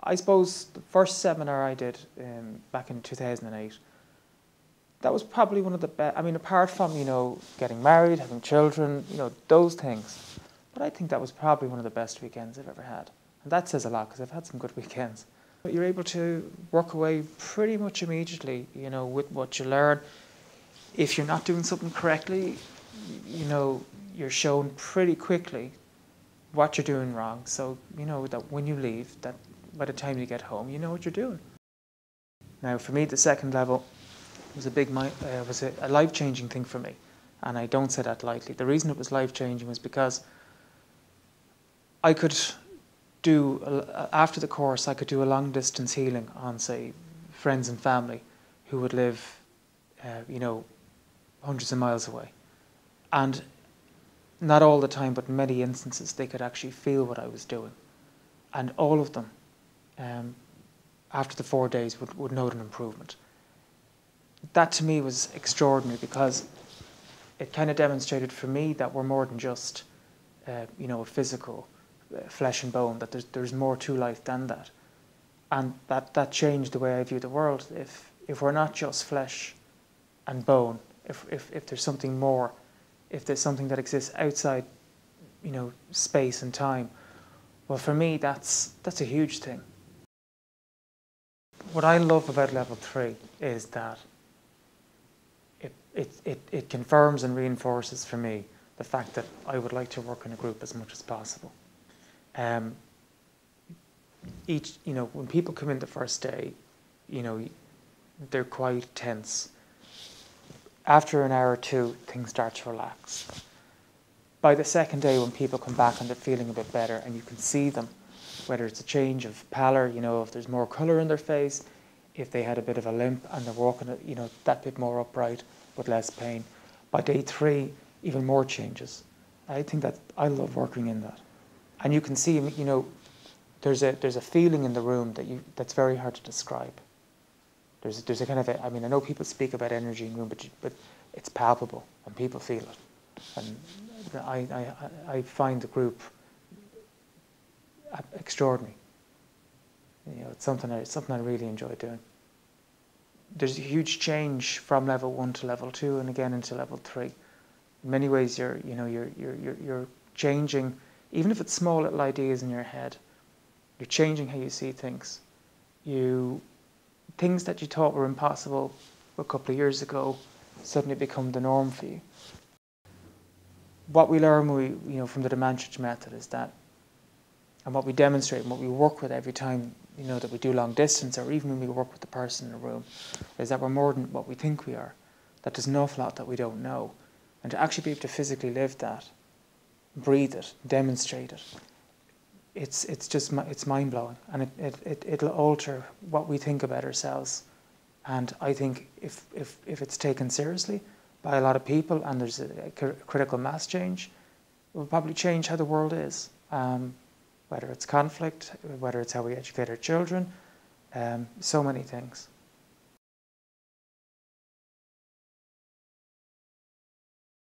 I suppose the first seminar I did back in 2008, that was probably one of the best. I mean, apart from, getting married, having children, those things. But I think that was probably one of the best weekends I've ever had. And that says a lot, because I've had some good weekends. But you're able to work away pretty much immediately, with what you learn. If you're not doing something correctly, you're shown pretty quickly what you're doing wrong. So, that when you leave, that by the time you get home, you know what you're doing. Now, for me, the second level was a life-changing thing for me. And I don't say that lightly. The reason it was life-changing was because I could do, after the course, I could do a long-distance healing on, say, friends and family who would live, hundreds of miles away. And not all the time, but in many instances, they could actually feel what I was doing. And all of them, after the 4 days, would note an improvement. That to me was extraordinary, because it kind of demonstrated for me that we're more than just, a physical flesh and bone, that there's more to life than that. And that changed the way I view the world. If we're not just flesh and bone, if there's something more, if there's something that exists outside, space and time, well, for me, that's a huge thing. What I love about level 3 is that it confirms and reinforces for me the fact that I would like to work in a group as much as possible. When people come in the first day, they're quite tense. After an hour or two, things start to relax. By the second day, when people come back and they're feeling a bit better, and you can see them, whether it's a change of pallor, if there's more colour in their face, if they had a bit of a limp and they're walking, that bit more upright with less pain. By day 3, even more changes. I think that I love working in that. And you can see, there's a feeling in the room that's very hard to describe. There's a kind of I know people speak about energy in the room, but it's palpable and people feel it. And I find the group extraordinary. It's something I really enjoy doing. There's a huge change from level 1 to level 2, and again into level 3. In many ways, you're changing, even if it's small little ideas in your head. You're changing how you see things. Things that you thought were impossible a couple of years ago suddenly become the norm for you. What we learn from the demand change method is that, and what we demonstrate and what we work with every time that we do long distance, or even when we work with the person in a room, is that we're more than what we think we are. That there's an awful lot that we don't know. And to actually be able to physically live that, breathe it, demonstrate it, it's mind-blowing, and it'll alter what we think about ourselves. And I think if it's taken seriously by a lot of people, and there's a critical mass change, it will probably change how the world is. Whether it's conflict, whether it's how we educate our children, so many things.